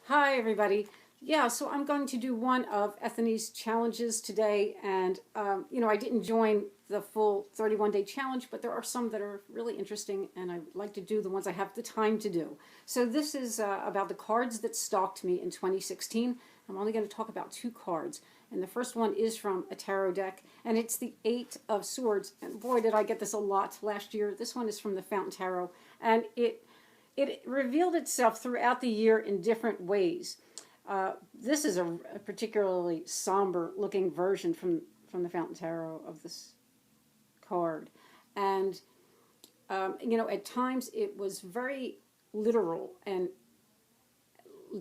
Hi everybody. Yeah, so I'm going to do one of Ethony's challenges today, and I didn't join the full 31-day challenge, but there are some that are really interesting, and I like to do the ones I have the time to do. So this is about the cards that stalked me in 2016. I'm only going to talk about two cards, and the first one is from a tarot deck, and it's the Eight of Swords. And boy, did I get this a lot last year. This one is from the Fountain Tarot, and it revealed itself throughout the year in different ways. This is a particularly somber looking version from the Fountain Tarot of this card. And, at times it was very literal and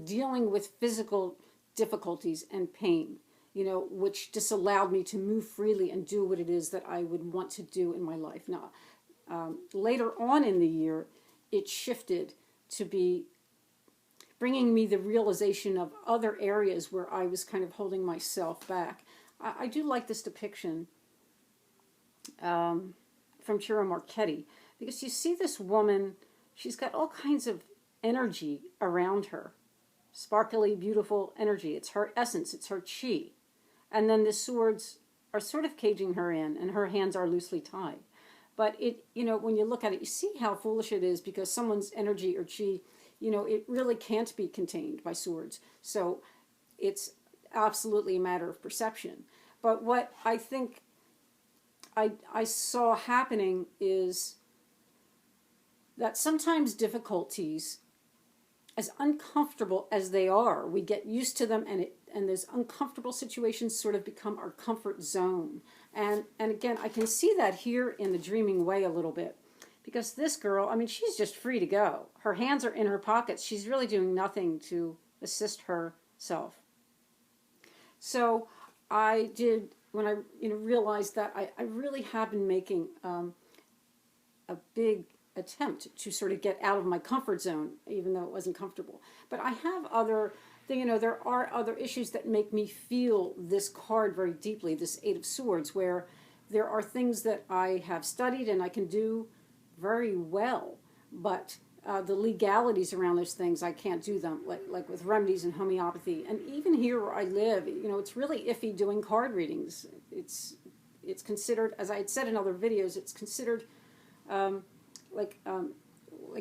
dealing with physical difficulties and pain, which disallowed me to move freely and do what it is that I would want to do in my life. Now, later on in the year, it shifted to be bringing me the realization of other areas where I was kind of holding myself back. I do like this depiction from Ciro Marchetti, because you see this woman, she's got all kinds of energy around her. Sparkly, beautiful energy. It's her essence, it's her chi. And then the swords are sort of caging her in, and her hands are loosely tied. But when you look at it, you see how foolish it is, because someone's energy or chi, it really can't be contained by swords. So it's absolutely a matter of perception. But what I think I saw happening is that sometimes difficulties, as uncomfortable as they are, we get used to them, and those uncomfortable situations sort of become our comfort zone. And again, I can see that here in the dreaming way a little bit, because this girl, she's just free to go. Her hands are in her pockets. She's really doing nothing to assist herself. So I did, when I realized that I really have been making a big attempt to sort of get out of my comfort zone, even though it wasn't comfortable. But I have there are other issues that make me feel this card very deeply, this Eight of Swords, where there are things that I have studied and I can do very well, but the legalities around those things, I can't do them, like with remedies and homeopathy. And even here where I live, it's really iffy doing card readings. It's considered, as I had said in other videos, it's considered like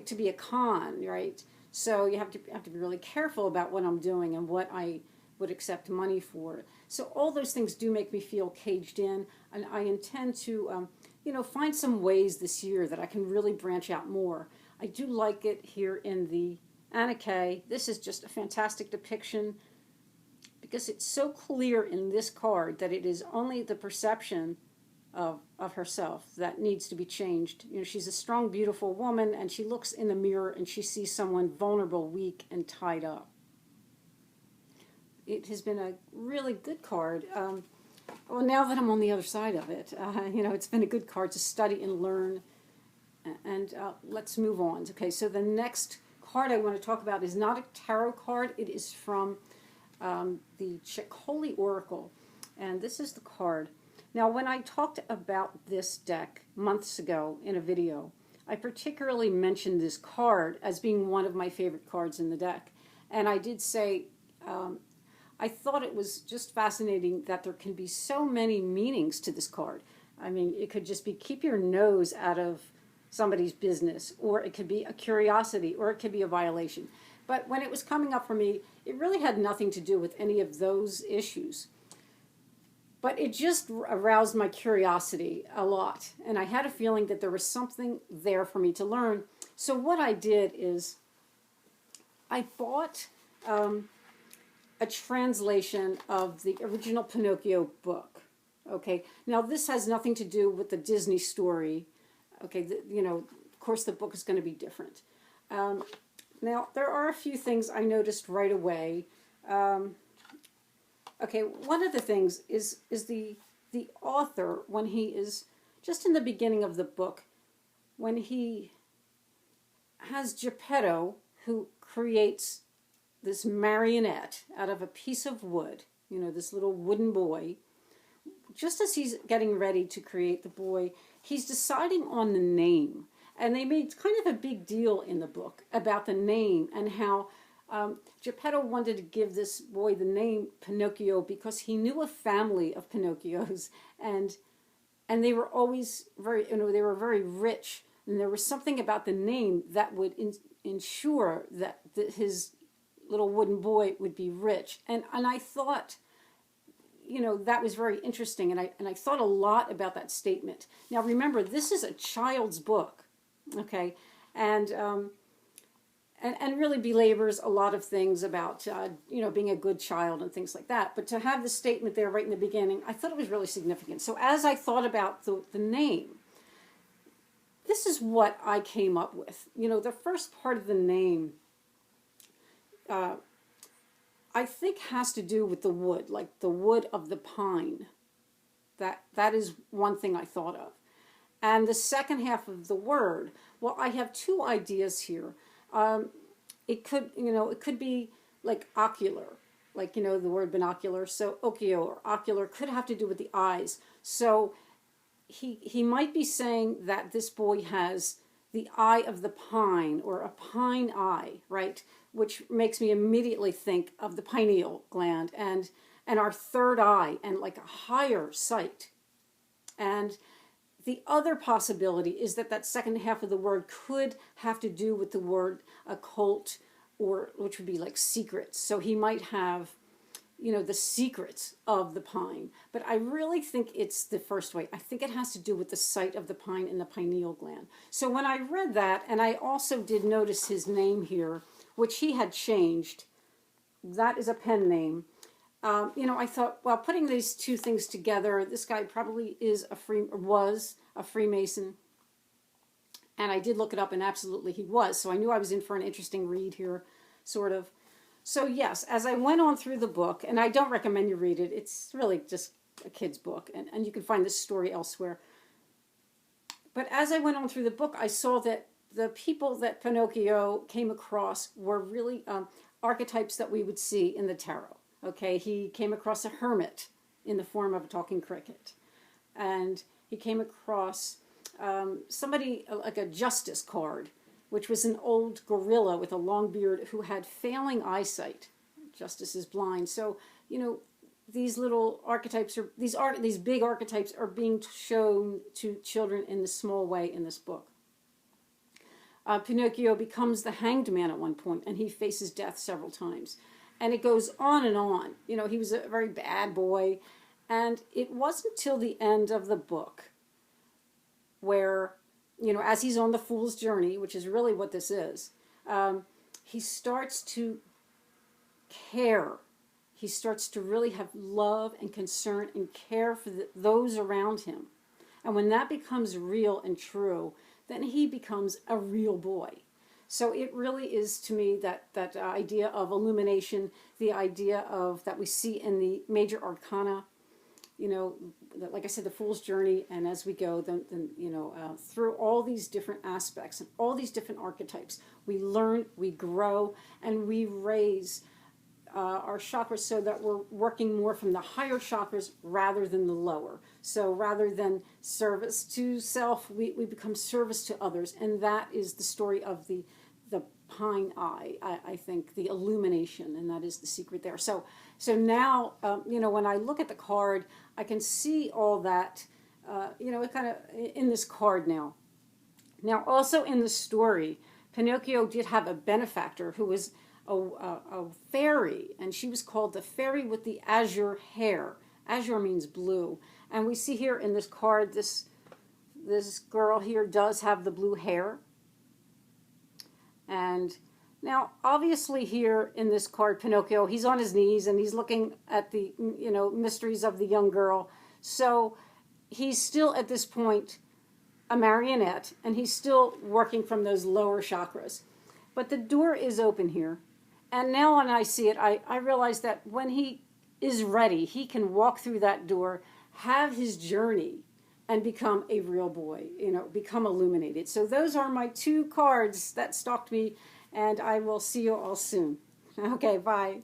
to be a con, right? So you have to be really careful about what I'm doing and what I would accept money for. So all those things do make me feel caged in, and I intend to, find some ways this year that I can really branch out more. I do like it here in the Anake. This is just a fantastic depiction, because it's so clear in this card that it is only the perception of herself that needs to be changed. She's a strong, beautiful woman, and she looks in the mirror and she sees someone vulnerable, weak, and tied up. It has been a really good card. Well, now that I'm on the other side of it, it's been a good card to study and learn. And let's move on. Okay, so the next card I want to talk about is not a tarot card. It is from the Ceccoli Oracle, and this is the card. Now, when I talked about this deck months ago in a video, I particularly mentioned this card as being one of my favorite cards in the deck. And I did say I thought it was just fascinating that there can be so many meanings to this card. It could just be keep your nose out of somebody's business, or it could be a curiosity, or it could be a violation. But when it was coming up for me, it really had nothing to do with any of those issues. But it just aroused my curiosity a lot, and I had a feeling that there was something there for me to learn. So what I did is I bought a translation of the original Pinocchio book. Okay, now this has nothing to do with the Disney story. Okay, of course the book is going to be different. Now there are a few things I noticed right away. Okay, one of the things is the author, when he is just in the beginning of the book, when he has Geppetto, who creates this marionette out of a piece of wood, this little wooden boy. Just as he's getting ready to create the boy, he's deciding on the name. And they made kind of a big deal in the book about the name, and how Geppetto wanted to give this boy the name Pinocchio because he knew a family of Pinocchios, and they were always very, they were very rich, and there was something about the name that would ensure that his little wooden boy would be rich. And I thought, that was very interesting, and I thought a lot about that statement. Now remember, this is a child's book, okay, and really belabors a lot of things about being a good child and things like that. But to have the statement there right in the beginning, I thought it was really significant. So as I thought about the name, this is what I came up with. The first part of the name, I think has to do with the wood, like the wood of the pine. That is one thing I thought of. And the second half of the word, well, I have two ideas here. It could be like ocular, like, the word binocular. So occhio or ocular could have to do with the eyes. So he might be saying that this boy has the eye of the pine, or a pine eye, right? Which makes me immediately think of the pineal gland and our third eye and like a higher sight. And the other possibility is that second half of the word could have to do with the word occult, or which would be like secrets. So he might have, the secrets of the pine. But I really think it's the first way. I think it has to do with the sight of the pine and the pineal gland. So when I read that, and I also did notice his name here, which he had changed, that is a pen name. I thought, well, putting these two things together, this guy probably was a Freemason. And I did look it up, and absolutely he was. So I knew I was in for an interesting read here, sort of. So yes, as I went on through the book, and I don't recommend you read it. It's really just a kid's book, and you can find this story elsewhere. But as I went on through the book, I saw that the people that Pinocchio came across were really archetypes that we would see in the tarot. Okay, he came across a hermit in the form of a talking cricket. And he came across somebody like a justice card, which was an old gorilla with a long beard who had failing eyesight. Justice is blind. So, these little archetypes these big archetypes are being shown to children in this small way in this book. Pinocchio becomes the hanged man at one point, and he faces death several times. And it goes on and on. He was a very bad boy. And it wasn't until the end of the book where, as he's on the fool's journey, which is really what this is, he starts to care. He starts to really have love and concern and care for those around him. And when that becomes real and true, then he becomes a real boy. So it really is, to me, that idea of illumination, the idea of that we see in the major arcana, like I said, the fool's journey, and as we go, then through all these different aspects and all these different archetypes, we learn, we grow, and we raise our chakras so that we're working more from the higher chakras rather than the lower. So rather than service to self, we become service to others. And that is the story of the pine eye, I think, the illumination, and that is the secret there. So now, when I look at the card, I can see all that, it kind of in this card now. Now, also in the story, Pinocchio did have a benefactor who was a fairy, and she was called the fairy with the azure hair. Azure means blue. And we see here in this card, this girl here does have the blue hair. And now, obviously here in this card, Pinocchio, he's on his knees and he's looking at the, mysteries of the young girl. So he's still at this point a marionette, and he's still working from those lower chakras. But the door is open here. And now when I see it, I realize that when he is ready, he can walk through that door, have his journey, and become a real boy, become illuminated. So those are my two cards that stalked me, and I will see you all soon. Okay, bye.